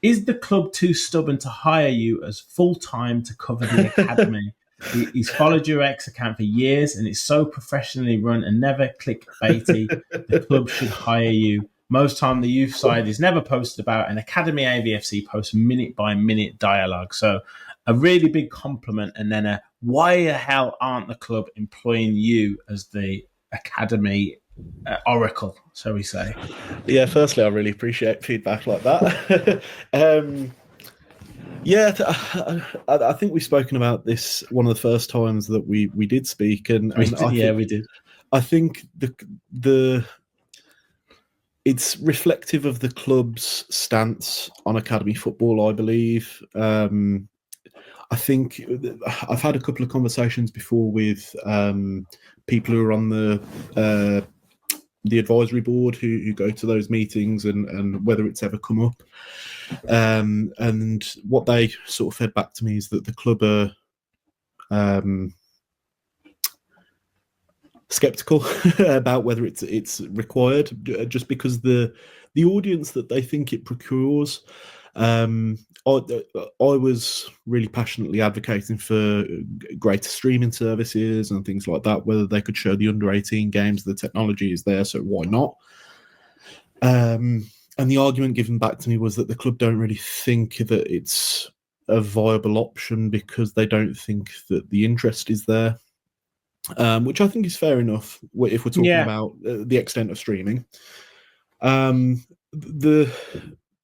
Is the club too stubborn to hire you as full-time to cover the academy? He's followed your ex account for years and it's so professionally run and never clickbaity. The club should hire you. Most time the youth side is never posted about, and Academy AVFC posts minute-by-minute dialogue. So a really big compliment, and then why the hell aren't the club employing you as the Academy oracle, shall we say? Yeah, firstly, I really appreciate feedback like that. I think we've spoken about this one of the first times that we did speak, and we did. I think the it's reflective of the club's stance on academy football, I believe. I think I've had a couple of conversations before with people who are on the advisory board who go to those meetings, and whether it's ever come up. And what they sort of fed back to me is that the club are skeptical about whether it's required, just because the audience that they think it procures. I was really passionately advocating for greater streaming services and things like that, whether they could show the under-18 games. The technology is there, so why not? And the argument given back to me was that the club don't really think that it's a viable option because they don't think that the interest is there, which I think is fair enough if we're talking about the extent of streaming.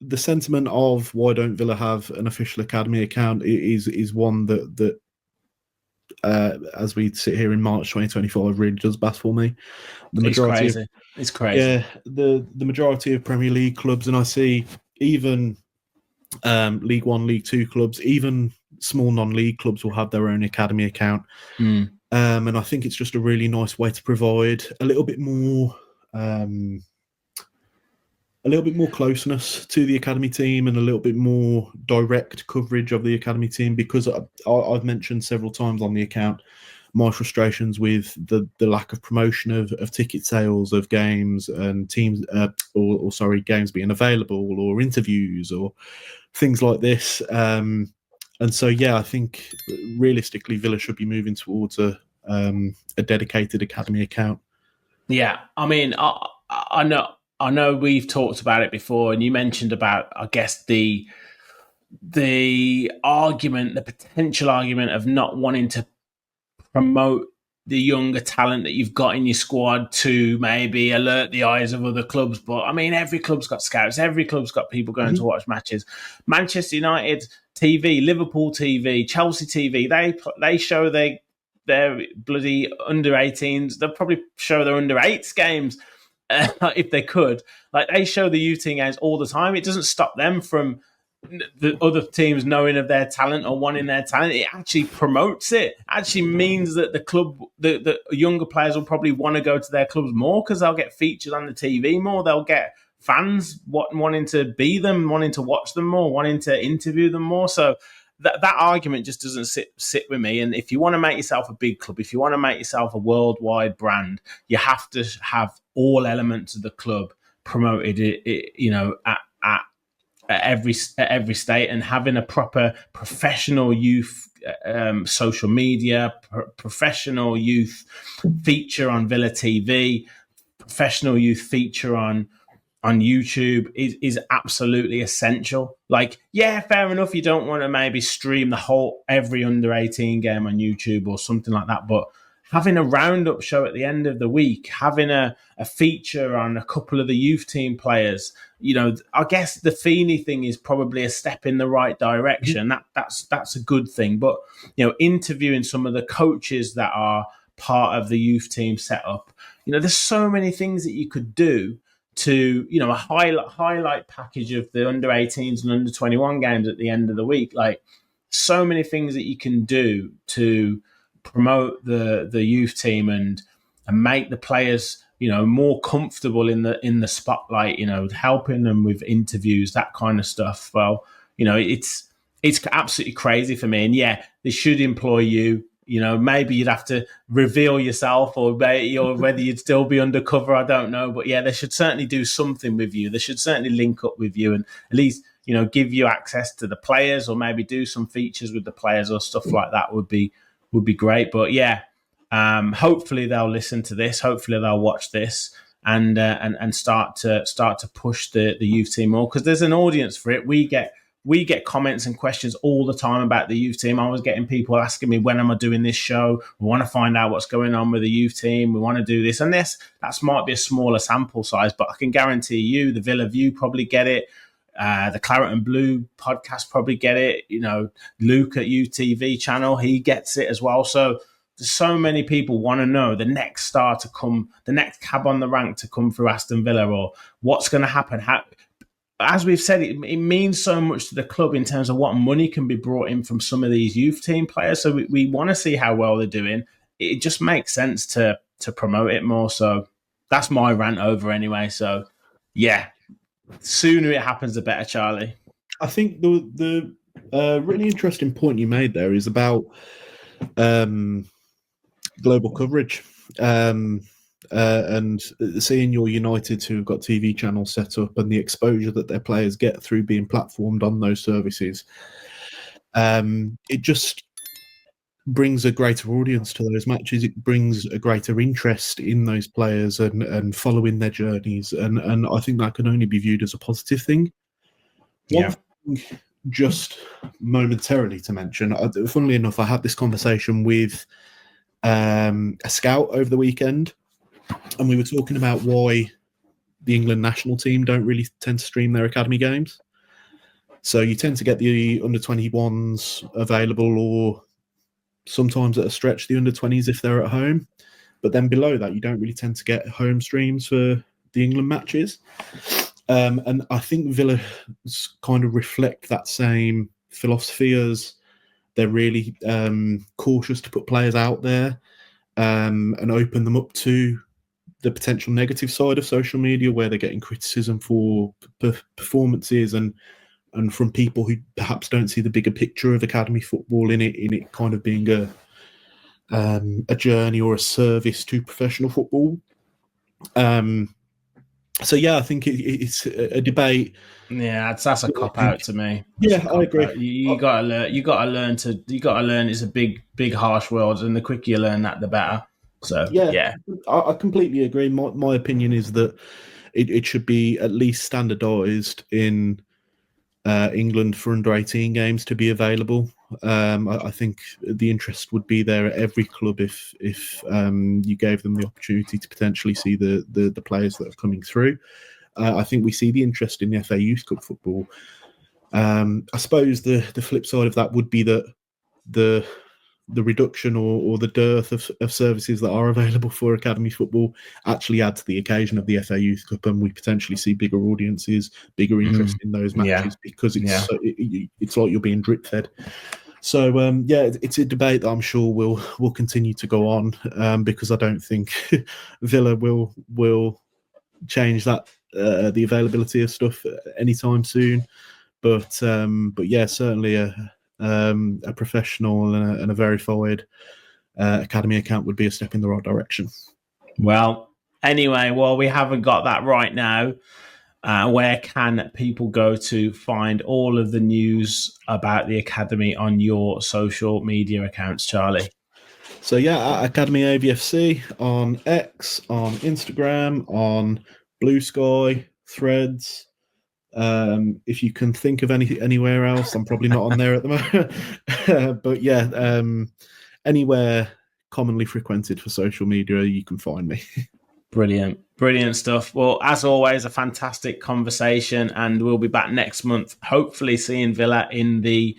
The sentiment of why don't Villa have an official academy account is one that as we sit here in March 2025 really does baffle me. It's crazy. Yeah, the majority of Premier League clubs, and I see even League One, League Two clubs, even small non-league clubs will have their own academy account. And I think it's just a really nice way to provide a little bit more closeness to the academy team and a little bit more direct coverage of the academy team, because I've mentioned several times on the account my frustrations with the lack of promotion of ticket sales of games and teams, games being available, or interviews or things like this. And so, I think realistically Villa should be moving towards a dedicated academy account. Yeah, I mean, I know we've talked about it before, and you mentioned about, I guess, the argument, the potential argument of not wanting to promote the younger talent that you've got in your squad to maybe alert the eyes of other clubs. But I mean, every club's got scouts, every club's got people going to watch matches. Manchester United TV, Liverpool TV, Chelsea TV, they show their bloody under 18s. They'll probably show their under 8s games. If they could, like, they show the youth team games all the time. It doesn't stop them from the other teams knowing of their talent or wanting their talent. It actually promotes it. Actually means that the club, the younger players will probably want to go to their clubs more because they'll get featured on the TV more. They'll get fans wanting to be them, wanting to watch them more, wanting to interview them more. So that argument just doesn't sit with me. And if you want to make yourself a big club, if you want to make yourself a worldwide brand, you have to have all elements of the club promoted, at every state, and having a proper professional youth social media, professional youth feature on Villa TV, professional youth feature on YouTube is absolutely essential. Like, yeah, fair enough, you don't want to maybe stream every under 18 game on YouTube or something like that, but having a roundup show at the end of the week, having a feature on a couple of the youth team players, I guess the Feeney thing is probably a step in the right direction. That's a good thing. But, interviewing some of the coaches that are part of the youth team setup, there's so many things that you could do to, a highlight package of the under 18s and under 21 games at the end of the week. Like, so many things that you can do to promote the youth team and make the players, more comfortable in the spotlight, helping them with interviews, that kind of stuff. Well, it's absolutely crazy for me. And yeah, they should employ you. Maybe you'd have to reveal yourself, or whether you'd still be undercover, I don't know. But yeah, they should certainly do something with you. They should certainly link up with you and at least, give you access to the players, or maybe do some features with the players or stuff like that would be great. But yeah, hopefully they'll listen to this. Hopefully they'll watch this and start to push the youth team more, because there's an audience for it. We get comments and questions all the time about the youth team. I was getting people asking me, when am I doing this show? We want to find out what's going on with the youth team. We want to do this and this. That might be a smaller sample size, but I can guarantee you the Villa View probably get it. The Claret and Blue podcast probably get it. Luke at UTV channel, he gets it as well. So there's so many people want to know the next star to come, the next cab on the rank to come through Aston Villa, or what's going to happen. As we've said, it means so much to the club in terms of what money can be brought in from some of these youth team players. So we want to see how well they're doing. It just makes sense to promote it more. So that's my rant over anyway. So yeah, sooner it happens, the better, Charlie. I think the really interesting point you made there is about global coverage. And seeing your United who have got TV channels set up and the exposure that their players get through being platformed on those services, it just brings a greater audience to those matches. It brings a greater interest in those players and following their journeys. And I think that can only be viewed as a positive thing. Yeah. One thing just momentarily to mention, funnily enough, I had this conversation with a scout over the weekend, and we were talking about why the England national team don't really tend to stream their academy games. So you tend to get the under-21s available, or sometimes at a stretch the under-20s if they're at home. But then below that, you don't really tend to get home streams for the England matches. And I think Villa kind of reflect that same philosophy, as they're really cautious to put players out there and open them up to the potential negative side of social media, where they're getting criticism for performances and from people who perhaps don't see the bigger picture of academy football in it kind of being a journey or a service to professional football. So yeah, I think it's a debate. Yeah, that's a cop out to me. Yeah, I agree. You gotta learn. You gotta learn. It's a big harsh world, and the quicker you learn that, the better. So yeah. I completely agree. My opinion is that it should be at least standardised in England for under-18 games to be available. I think the interest would be there at every club if you gave them the opportunity to potentially see the players that are coming through. I think we see the interest in the FA Youth Cup football. I suppose the flip side of that would be that the reduction or the dearth of services that are available for academy football actually add to the occasion of the FA Youth Cup, and we potentially see bigger audiences, bigger interest in those matches, because it's like you're being drip fed. So it's a debate that I'm sure will continue to go on, because I don't think Villa will change that the availability of stuff anytime soon. But yeah, certainly a professional and a verified academy account would be a step in the right direction. Well, anyway, we haven't got that right now. Where can people go to find all of the news about the academy on your social media accounts, Charlie? So yeah, at Academy AVFC on X, on Instagram, on Blue Sky, Threads. If you can think of anywhere else, I'm probably not on there at the moment. But yeah, anywhere commonly frequented for social media, you can find me. Brilliant stuff. Well, as always, a fantastic conversation, and we'll be back next month, hopefully seeing Villa in the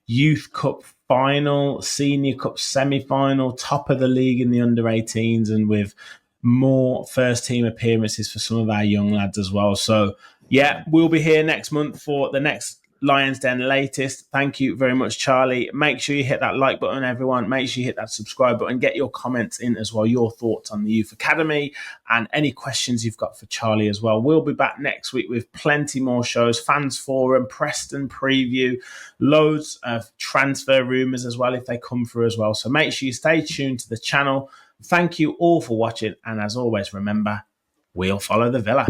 Youth Cup final, Senior Cup semi-final, top of the league in the under-18s, and with more first team appearances for some of our young lads as well. So yeah, we'll be here next month for the next Lions Den latest. Thank you very much, Charlie. Make sure you hit that like button, everyone. Make sure you hit that subscribe button. Get your comments in as well, your thoughts on the Youth Academy and any questions you've got for Charlie as well. We'll be back next week with plenty more shows, fans forum, Preston preview, loads of transfer rumours as well if they come through as well. So make sure you stay tuned to the channel. Thank you all for watching. And as always, remember, we'll follow the Villa.